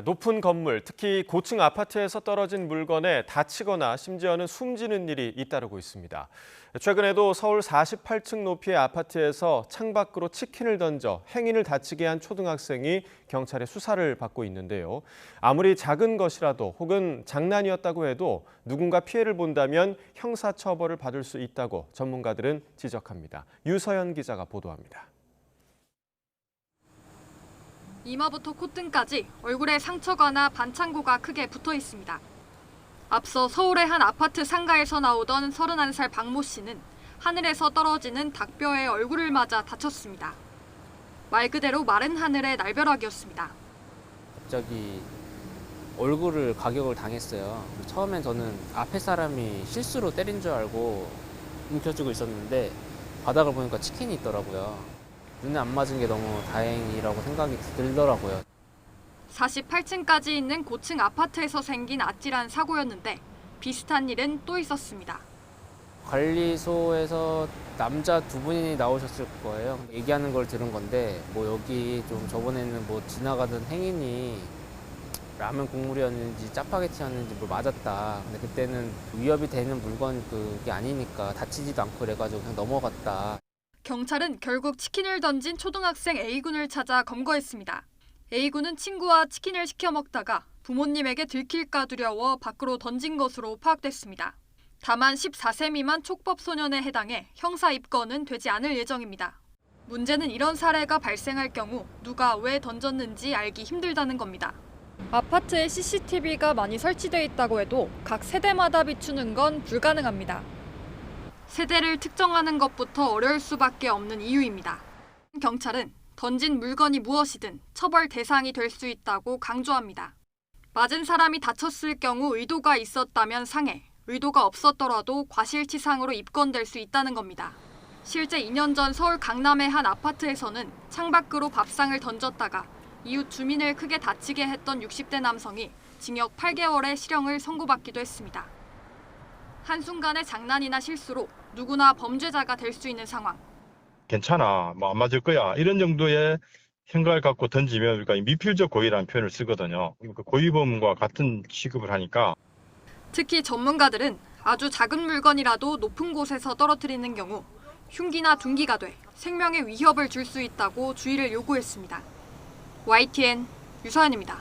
높은 건물, 특히 고층 아파트에서 떨어진 물건에 다치거나 심지어는 숨지는 일이 잇따르고 있습니다. 최근에도 서울 48층 높이의 아파트에서 창밖으로 치킨을 던져 행인을 다치게 한 초등학생이 경찰의 수사를 받고 있는데요. 아무리 작은 것이라도 혹은 장난이었다고 해도 누군가 피해를 본다면 형사처벌을 받을 수 있다고 전문가들은 지적합니다. 유서연 기자가 보도합니다. 이마부터 콧등까지 얼굴에 상처가나 반창고가 크게 붙어 있습니다. 앞서 서울의 한 아파트 상가에서 나오던 31살 박모 씨는 하늘에서 떨어지는 닭뼈에 얼굴을 맞아 다쳤습니다. 말 그대로 마른 하늘의 날벼락이었습니다. 갑자기 얼굴을 가격을 당했어요. 처음엔 저는 앞에 사람이 실수로 때린 줄 알고 움켜쥐고 있었는데 바닥을 보니까 치킨이 있더라고요. 눈에 안 맞은 게 너무 다행이라고 생각이 들더라고요. 48층까지 있는 고층 아파트에서 생긴 아찔한 사고였는데 비슷한 일은 또 있었습니다. 관리소에서 남자 두 분이 나오셨을 거예요. 얘기하는 걸 들은 건데 여기 좀 저번에는 지나가던 행인이 라면 국물이었는지 짜파게티였는지 맞았다. 근데 그때는 위협이 되는 물건 그게 아니니까 다치지도 않고 그래가지고 그냥 넘어갔다. 경찰은 결국 치킨을 던진 초등학생 A군을 찾아 검거했습니다. A군은 친구와 치킨을 시켜 먹다가 부모님에게 들킬까 두려워 밖으로 던진 것으로 파악됐습니다. 다만 14세 미만 촉법 소년에 해당해 형사 입건은 되지 않을 예정입니다. 문제는 이런 사례가 발생할 경우 누가 왜 던졌는지 알기 힘들다는 겁니다. 아파트에 CCTV가 많이 설치돼 있다고 해도 각 세대마다 비추는 건 불가능합니다. 세대를 특정하는 것부터 어려울 수밖에 없는 이유입니다. 경찰은 던진 물건이 무엇이든 처벌 대상이 될 수 있다고 강조합니다. 맞은 사람이 다쳤을 경우 의도가 있었다면 상해, 의도가 없었더라도 과실치상으로 입건될 수 있다는 겁니다. 실제 2년 전 서울 강남의 한 아파트에서는 창밖으로 밥상을 던졌다가 이웃 주민을 크게 다치게 했던 60대 남성이 징역 8개월의 실형을 선고받기도 했습니다. 한순간의 장난이나 실수로 누구나 범죄자가 될 수 있는 상황. 괜찮아, 안 맞을 거야. 이런 정도의 생각을 갖고 던지면 우리가 미필적 고의라는 표현을 쓰거든요. 고의범과 같은 취급을 하니까. 특히 전문가들은 아주 작은 물건이라도 높은 곳에서 떨어뜨리는 경우 흉기나 둔기가 돼 생명에 위협을 줄 수 있다고 주의를 요구했습니다. YTN 유서연입니다.